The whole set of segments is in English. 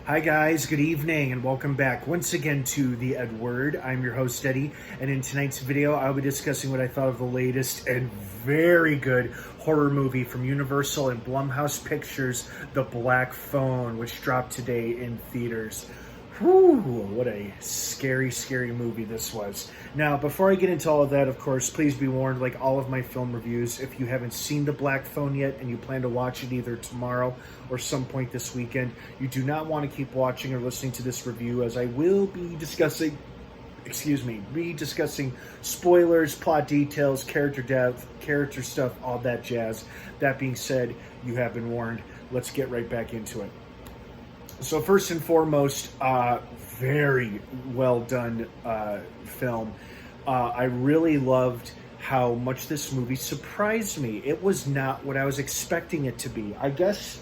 Hi guys, good evening and welcome back once again to the EdWord. I'm your host Eddie, and in tonight's video I'll be discussing what I thought of the latest and very good horror movie from Universal and Blumhouse Pictures, The Black Phone, which dropped today in theaters. Whew, what a scary, scary movie this was. Now, before I get into all of that, of course, please be warned, like all of my film reviews, if you haven't seen The Black Phone yet and you plan to watch it either tomorrow or some point this weekend, you do not want to keep watching or listening to this review, as I will be discussing spoilers, plot details, character depth, character stuff, all that jazz. That being said, you have been warned. Let's get right back into it. So first and foremost, very well done film. I really loved how much this movie surprised me. It was not what I was expecting it to be. I guess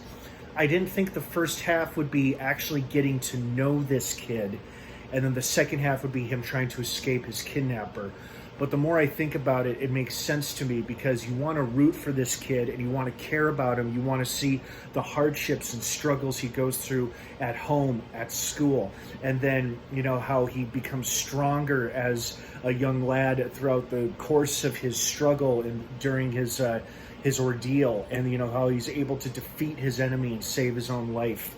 I didn't think the first half would be actually getting to know this kid, and then the second half would be him trying to escape his kidnapper. But the more I think about it, it makes sense to me, because you want to root for this kid and you want to care about him. You want to see the hardships and struggles he goes through at home, at school, and then, you know, how he becomes stronger as a young lad throughout the course of his struggle and during his ordeal, and, you know, how he's able to defeat his enemy and save his own life.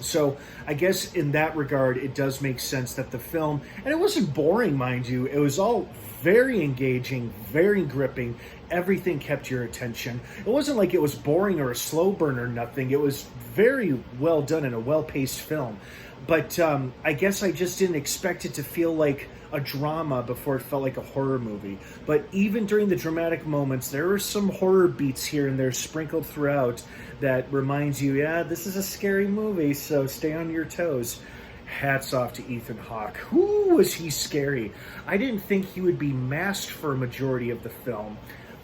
So I guess in that regard, it does make sense that the film, and it wasn't boring, mind you, it was all very engaging, very gripping. Everything kept your attention. It wasn't like it was boring or a slow burn or nothing. It was very well done and a well-paced film. But I guess I just didn't expect it to feel like a drama before it felt like a horror movie. But even during the dramatic moments, there were some horror beats here and there sprinkled throughout that reminds you, yeah, this is a scary movie, so stay on your toes. Hats off to Ethan Hawke. Who was he scary? I didn't think he would be masked for a majority of the film,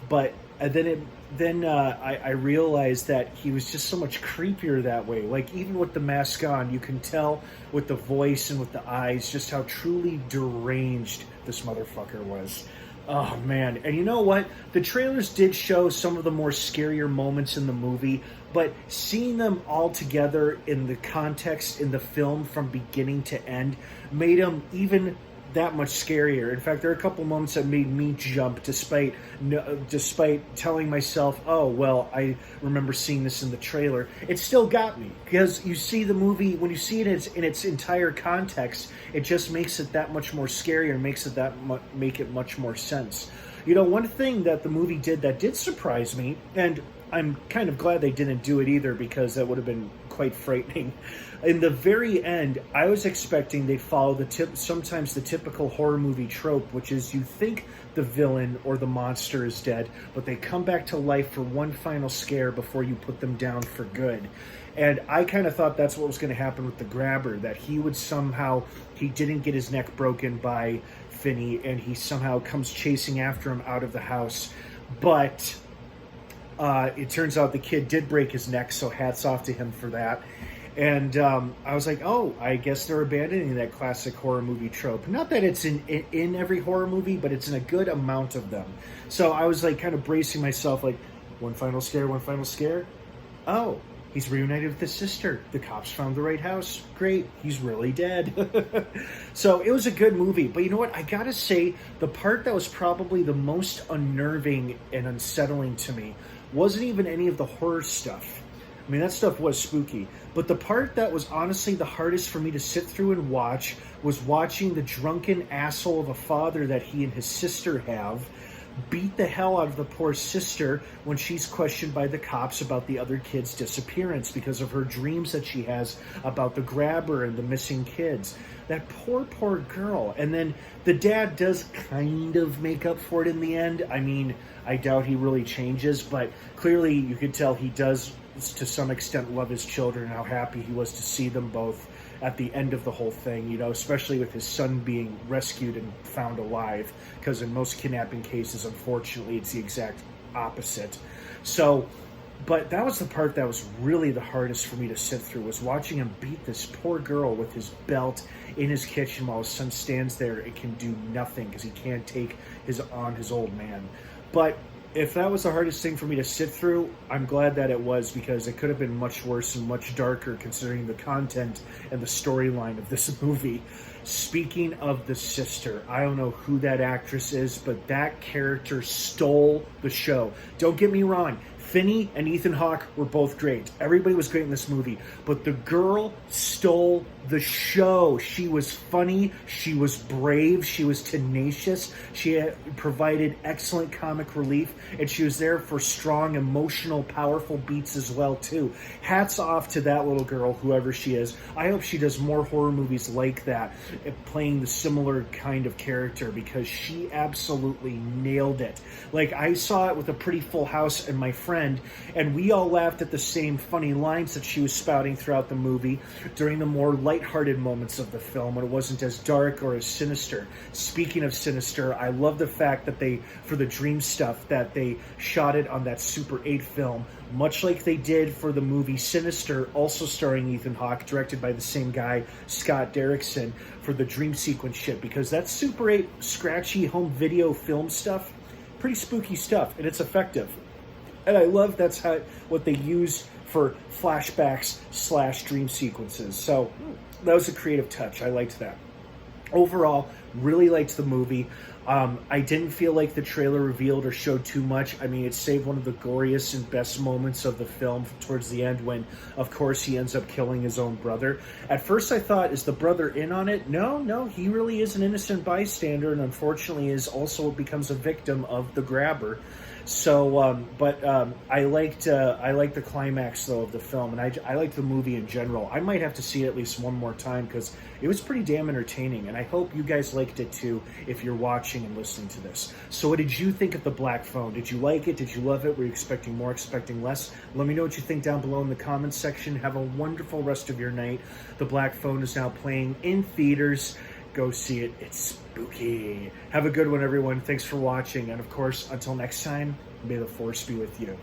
but then I realized that he was just so much creepier that way. Like, even with the mask on, you can tell with the voice and with the eyes just how truly deranged this motherfucker was. Oh, man. And you know what? The trailers did show some of the more scarier moments in the movie, but seeing them all together in the context in the film from beginning to end made them even that much scarier. In fact, there are a couple moments that made me jump despite telling myself, oh, well, I remember seeing this in the trailer. It still got me, because you see the movie, when you see it in its entire context, it just makes it that much more scarier, makes it make it much more sense. You know, one thing that the movie did that did surprise me, and I'm kind of glad they didn't do it either, because that would have been quite frightening. In the very end, I was expecting they'd follow sometimes the typical horror movie trope, which is you think the villain or the monster is dead, but they come back to life for one final scare before you put them down for good. And I kind of thought that's what was going to happen with the grabber, that he didn't get his neck broken by Finney, and he somehow comes chasing after him out of the house. But it turns out the kid did break his neck, so hats off to him for that. And I was like, oh, I guess they're abandoning that classic horror movie trope. Not that it's in every horror movie, but it's in a good amount of them. So I was like kind of bracing myself, like, one final scare, one final scare. Oh, he's reunited with his sister. The cops found the right house. Great, he's really dead. So it was a good movie. But you know what? I gotta say, the part that was probably the most unnerving and unsettling to me wasn't even any of the horror stuff. I mean, that stuff was spooky. But the part that was honestly the hardest for me to sit through and watch was watching the drunken asshole of a father that he and his sister have beat the hell out of the poor sister when she's questioned by the cops about the other kid's disappearance because of her dreams that she has about the grabber and the missing kids. That poor girl. And then the dad does kind of make up for it in the end. I mean, I doubt he really changes, but clearly you could tell he does to some extent love his children, and how happy he was to see them both at the end of the whole thing, you know, especially with his son being rescued and found alive, because in most kidnapping cases, unfortunately, it's the exact opposite. So, but that was the part that was really the hardest for me to sit through, was watching him beat this poor girl with his belt in his kitchen while his son stands there and can do nothing because he can't take his old man. But if that was the hardest thing for me to sit through, I'm glad that it was, because it could have been much worse and much darker considering the content and the storyline of this movie. Speaking of the sister, I don't know who that actress is, but that character stole the show. Don't get me wrong. Finney and Ethan Hawke were both great. Everybody was great in this movie. But the girl stole the show. She was funny. She was brave. She was tenacious. She had provided excellent comic relief. And she was there for strong, emotional, powerful beats as well, too. Hats off to that little girl, whoever she is. I hope she does more horror movies like that, playing the similar kind of character, because she absolutely nailed it. Like, I saw it with a pretty full house and my friend, and we all laughed at the same funny lines that she was spouting throughout the movie during the more lighthearted moments of the film when it wasn't as dark or as sinister. Speaking of sinister, I love the fact that they, for the dream stuff, that they shot it on that Super 8 film, much like they did for the movie Sinister, also starring Ethan Hawke, directed by the same guy, Scott Derrickson, for the dream sequence shit, because that Super 8 scratchy home video film stuff, pretty spooky stuff, and it's effective. And I love that's what they use for flashbacks / dream sequences. So that was a creative touch. I liked that. Overall, really liked the movie. I didn't feel like the trailer revealed or showed too much. I mean, it saved one of the goriest and best moments of the film towards the end when, of course, he ends up killing his own brother. At first I thought, is the brother in on it? No, he really is an innocent bystander, and unfortunately is also becomes a victim of the grabber. So, I liked the climax though of the film, and I liked the movie in general. I might have to see it at least one more time because it was pretty damn entertaining, and I hope you guys liked it too if you're watching and listening to this. So, what did you think of The Black Phone? Did you like it? Did you love it? Were you expecting more? Expecting less? Let me know what you think down below in the comments section. Have a wonderful rest of your night. The Black Phone is now playing in theaters. Go see it. It's spooky. Have a good one, everyone. Thanks for watching. And of course, until next time, may the force be with you.